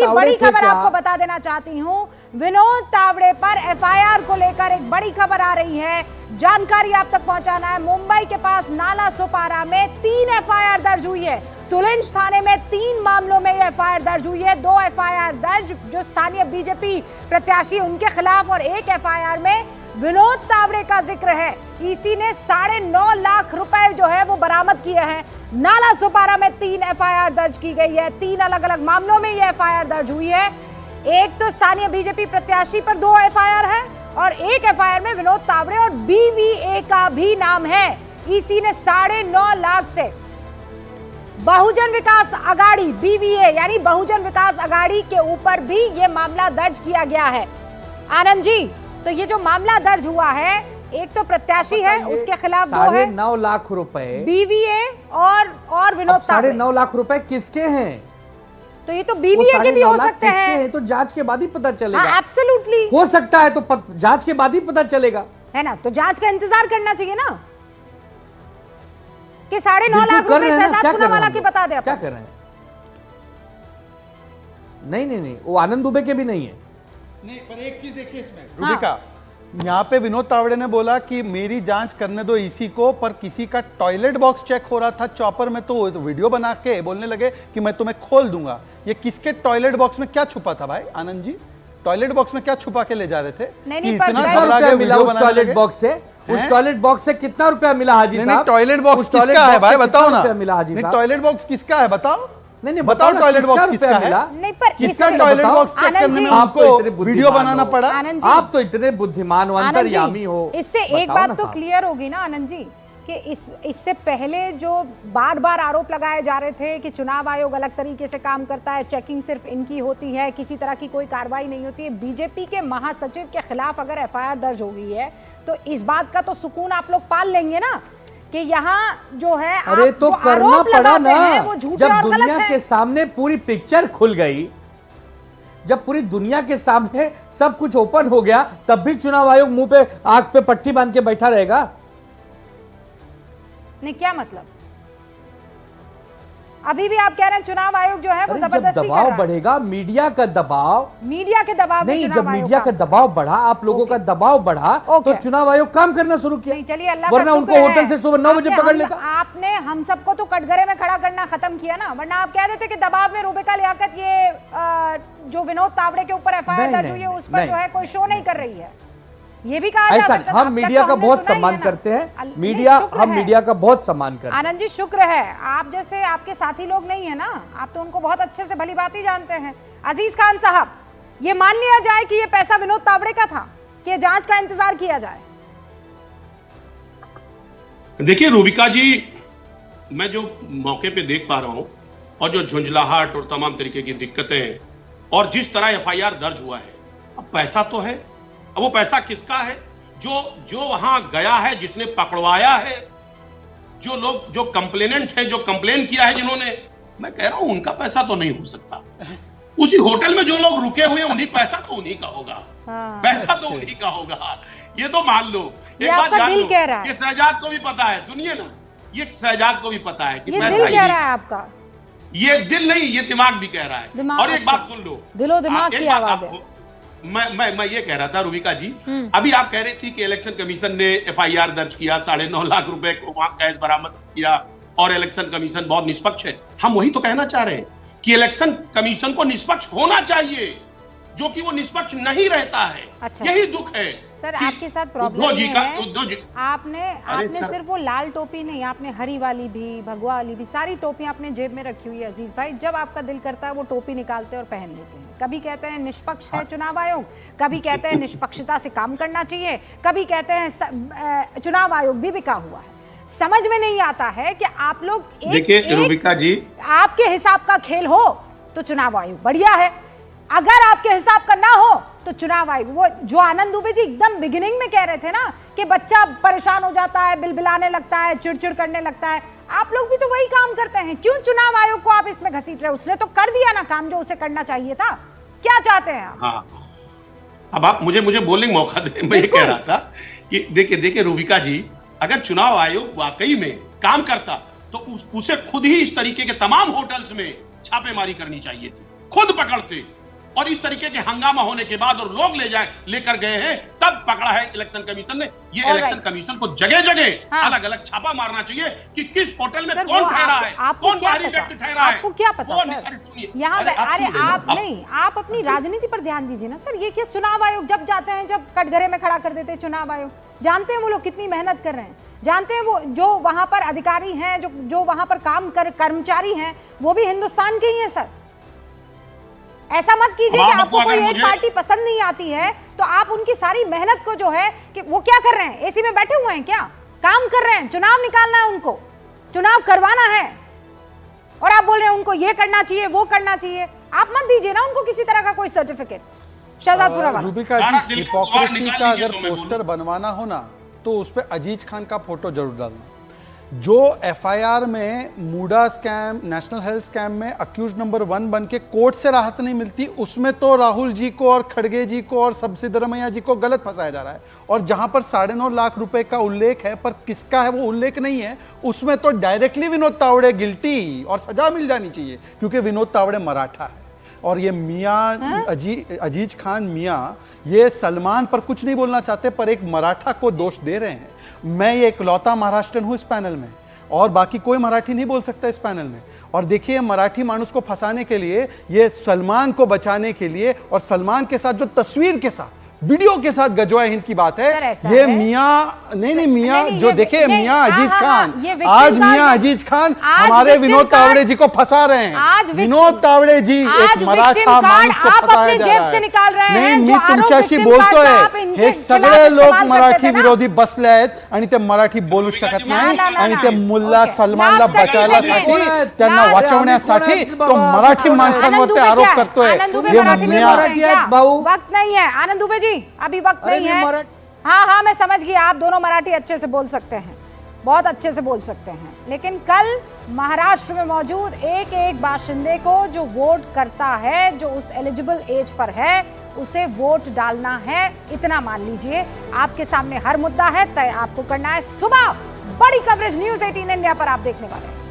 की बड़ी खबर आपको बता देना चाहती हूं। विनोद तावड़े पर एफआईआर को लेकर एक बड़ी खबर आ रही है, जानकारी आप तक पहुंचाना है। मुंबई के पास नाला सोपारा में 3 एफआईआर दर्ज हुई है। तुलिंज थाने में 3 मामलों में ये एफआईआर दर्ज हुई है। 2 एफआईआर दर्ज जो स्थानीय बीजेपी प्रत्याशी उनके खिलाफ, और 1 एफआईआर में विनोद तावड़े का जिक्र है। ईसी ने 9.5 लाख रुपए जो है वो बरामद किए हैं। नाला सोपारा में 3 एफआईआर दर्ज की गई है। 3 अलग अलग मामलों में ये एफआईआर दर्ज हुई है। एक तो स्थानीय बीजेपी प्रत्याशी पर 2 एफआईआर है, और 1 एफआईआर में विनोद तावड़े और बीवीए का भी नाम है। ईसी ने 9.5 लाख से बहुजन विकास अघाड़ी बीवीए यानी बहुजन विकास अघाड़ी के ऊपर भी ये मामला दर्ज किया गया है। आनंद जी, तो ये जो मामला दर्ज हुआ है, एक तो प्रत्याशी है उसके खिलाफ 2 है। 9.5 लाख रुपए बीवीए और विनोद तावड़े। 9.5 लाख रुपए किसके हैं? तो ये तो बीवीए के भी हो सकते हैं। तो जांच के बाद ही पता चलेगा। एब्सोल्युटली हो सकता है, तो जांच के बाद ही पता चलेगा, है ना। तो जांच का इंतजार करना चाहिए ना कि 9.5 लाख रुपए शहजाद पूनावाला के बता दे। क्या कर रहे हैं? नहीं, वो आनंद दुबे के भी नहीं है। नहीं, पर एक चीज देखिए इसमें रूबिका, यहाँ पे विनोद तावड़े ने बोला कि मेरी जांच करने दो ईसी को, पर किसी का टॉयलेट बॉक्स चेक हो रहा था चॉपर में, तो वीडियो बना के बोलने लगे कि मैं तुम्हें खोल दूंगा। ये किसके टॉयलेट बॉक्स में क्या छुपा था भाई आनंद जी? टॉयलेट बॉक्स में क्या छुपा के ले जा रहे थे? नहीं, पर मिला उस टॉयलेट बॉक्स से? उस टॉयलेट बॉक्स से कितना रुपया मिला हाजी साहब? टॉयलेट बॉक्स किसका है भाई, बताओ ना। मिला हाजी साहब, टॉयलेट बॉक्स किसका है बताओ? नहीं बताओ टॉयलेट बॉक्स किसका है? नहीं, पर किसका टॉयलेट बॉक्स चेक करने में आपको वीडियो बनाना पड़ा? आप तो इतने बुद्धिमान हो, अंतर्यामी हो। इससे एक बात तो क्लियर होगी ना आनंद जी कि इससे पहले जो बार आरोप लगाए जा रहे थे कि चुनाव आयोग अलग तरीके से काम करता है, चेकिंग सिर्फ इनकी होती है, किसी तरह की कोई कार्रवाई नहीं होती है। बीजेपी के महासचिव के खिलाफ अगर एफआईआर दर्ज हो गई है तो इस बात का तो सुकून आप लोग पाल लेंगे ना कि यहाँ जो है अरे तो करना पड़ा ना। जब दुनिया के सामने पूरी पिक्चर खुल गई, जब पूरी दुनिया के सामने सब कुछ ओपन हो गया, तब भी चुनाव आयोग मुंह पे आंख पे पट्टी बांध के बैठा रहेगा? नहीं, क्या मतलब? अभी भी आप कह रहे हैं चुनाव आयोग जो है वो जबरदस्ती कर रहा है। दबाव बढ़ेगा, मीडिया का दबाव, मीडिया के दबाव नहीं, जब मीडिया का दबाव बढ़ा, आप लोगों का दबाव बढ़ा, तो चुनाव आयोग काम करना शुरू किया। चलिए, अल्लाह वरना उनको होटल से सुबह 9 बजे पकड़ लेता। आपने हम सबको तो कटघरे में खड़ा करना खत्म किया ना, वरना आप कह रहे थे कि दबाव में रूबिका लियाकत ये जो विनोद तावड़े के ऊपर एफआईआर दर्ज हुई है उस पर जो है कोई शो नहीं कर रही है, ये भी कहा जा सकता है। हम मीडिया का बहुत सम्मान करते हैं, हम मीडिया का बहुत सम्मान करते हैं। आनंद जी, शुक्र है आप जैसे आपके साथी लोग नहीं है ना, आप तो उनको बहुत अच्छे से भली बात ही जानते हैं। अजीज खान साहब, ये मान लिया जाए कि ये पैसा विनोद तावड़े का था, कि जांच का इंतजार किया जाए? देखिए रूबिका जी, मैं जो मौके पे देख पा रहा हूं और जो झुंझलाहट और तमाम तरीके की दिक्कतें और जिस तरह एफआईआर दर्ज हुआ है, अब पैसा तो है। अब वो पैसा किसका है? जो वहां गया है, जिसने पकड़वाया है, जो लोग जो कंप्लेनेंट है, जो कंप्लेन किया है जिन्होंने, मैं कह रहा हूं उनका पैसा तो नहीं हो सकता। उसी होटल में जो लोग रुके हुए हैं उन्हीं पैसा तो उन्हीं का होगा। पैसा तो उन्हीं का होगा, ये तो मान लो। एक बात जान लो, ये शहजाद को भी पता है, सुनिए ना, ये शहजाद को भी पता है कि पैसा दिल कह रहा है आपका। ये दिल नहीं, ये दिमाग भी कह रहा है। और एक बात सुन लो, दिलो दिमाग की आवाज है। मैं ये कह रहा था रूबिका जी, अभी आप कह रही थी कि इलेक्शन कमीशन ने एफआईआर दर्ज किया, 9.5 लाख रुपए को वहां कैश बरामद किया और इलेक्शन कमीशन बहुत निष्पक्ष है। हम वही तो कहना चाह रहे हैं कि इलेक्शन कमीशन को निष्पक्ष होना चाहिए, जो कि वो निष्पक्ष नहीं रहता है। अच्छा, यही दुख है सर। आपके साथ प्रॉब्लम ये है, आपने सिर्फ वो लाल टोपी नहीं, आपने हरी वाली भी, भगवा वाली भी, सारी टोपियां अपने जेब में रखी हुई है अजीज भाई। जब आपका दिल करता है वो टोपी निकालते हैं और पहन लेते हैं। कभी कहते हैं निष्पक्ष है चुनाव आयोग, कभी कहते हैं निष्पक्षता से काम करना चाहिए, कभी कहते हैं चुनाव आयोग भी बिका हुआ है। समझ में नहीं आता है कि आप लोग देखिए रूबिका जी, आपके हिसाब का खेल हो तो चुनाव आयोग बढ़िया है, अगर आपके हिसाब का ना हो तो चुनाव आयोग, वो जो आनंद दुबे जी एकदम बिगिनिंग में कह रहे थे ना कि बच्चा परेशान हो जाता है, बिलबिलाने लगता है, चिड़चिड़ करने लगता है, आप लोग भी तो वही काम करते हैं। क्यों चुनाव आयोग को आप इसमें घसीट रहे? उसने तो कर दिया ना काम जो उसे करना चाहिए था। क्या चाहते हैं आप? हाँ, अब आप मुझे बोलने का मौका दें। मैं ये कह रहा था कि देखिए रूबिका जी, अगर चुनाव आयोग वाकई में काम करता तो उसे खुद ही इस तरीके के तमाम होटल्स में छापेमारी करनी चाहिए थी। खुद पकड़ते और इस तरीके के हंगामा होने के बाद और लोग लेकर गए हैं, तब पकड़ा है इलेक्शन कमीशन ने। ये इलेक्शन कमीशन को जगह जगह अलग अलग छापा मारना चाहिए कि किस होटल में कौन ठहरा है, कौन बाहरी व्यक्ति ठहरा है। आपको क्या पता सर? यहाँ अरे आप नहीं, आप अपनी राजनीति पर ध्यान दीजिए ना सर। ये क्या चुनाव आयोग जब जाते हैं, जब कटघरे में खड़ा कर देते हैं चुनाव आयोग, जानते हैं वो लोग कितनी मेहनत कर रहे हैं, जानते हैं वो जो वहां पर अधिकारी हैं, जो वहां पर कर्मचारी हैं, वो भी हिंदुस्तान के ही हैं सर। ऐसा मत कीजिए कि आपको कोई एक पार्टी पसंद नहीं आती है तो आप उनकी सारी मेहनत को जो है कि वो क्या कर रहे हैं, एसी में बैठे हुए हैं क्या, काम कर रहे हैं, चुनाव निकालना है उनको, चुनाव करवाना है, और आप बोल रहे हैं उनको ये करना चाहिए वो करना चाहिए। आप मत दीजिए ना उनको किसी तरह का कोई सर्टिफिकेट। शहजादपुरा वाला रूबिका जी, हिपोक्रेसी का अगर पोस्टर बनवाना हो ना तो उस पर अजीज खान का फोटो जरूर डालना। जो एफआईआर में मूडा स्कैम, नेशनल हेल्थ स्कैम में अक्यूज नंबर 1 बन के कोर्ट से राहत नहीं मिलती, उसमें तो राहुल जी को और खड़गे जी को और सिद्धरमैया जी को गलत फंसाया जा रहा है। और जहां पर 9.5 लाख रुपए का उल्लेख है, पर किसका है वो उल्लेख नहीं है, उसमें तो डायरेक्टली विनोद तावड़े गिल्टी और सजा मिल जानी चाहिए, क्योंकि विनोद तावड़े मराठा है। और ये मियाँ अजीज खान मियाँ ये सलमान पर कुछ नहीं बोलना चाहते, पर एक मराठा को दोष दे रहे हैं। मैं ये इकलौता महाराष्ट्रन हूं इस पैनल में, और बाकी कोई मराठी नहीं बोल सकता इस पैनल में। और देखिए, मराठी मानुस को फंसाने के लिए, ये सलमान को बचाने के लिए, और सलमान के साथ जो तस्वीर के साथ वीडियो के साथ गजवाए हिंद की बात है, ये मियाँ नहीं मियाँ जो देखे मियाँ अजीज खान, आज मियाँ अजीज खान हमारे विनोद तावड़े जी को फंसा रहे हैं। विनोद तावड़े जी एक मराठा माणूस को फंसाया जा रहा है। नाही मी तुमच्याशी बोलतोय, हे सगळे लोक मराठी विरोधी बसलेत आणि ते मराठी बोलू शकत नाही, आणि ते मुल्ला सलमानला बचायलासाठी, त्यांना वाचवण्यासाठी तो मराठी माणसांवर आरोप करतोय। वक्त नहीं है आनंद दुबे जी, अभी वक्त नहीं है। हाँ मैं समझ गई, आप दोनों मराठी अच्छे से बोल सकते हैं, बहुत अच्छे से बोल सकते हैं, लेकिन कल महाराष्ट्र में मौजूद एक एक बाशिंदे को जो वोट करता है, जो उस एलिजिबल एज पर है, उसे वोट डालना है, इतना मान लीजिए। आपके सामने हर मुद्दा है, तय आपको करना है। सुबह बड़ी कवरेज न्यूज़ 18 इंडिया पर आप देखने वाले हैं।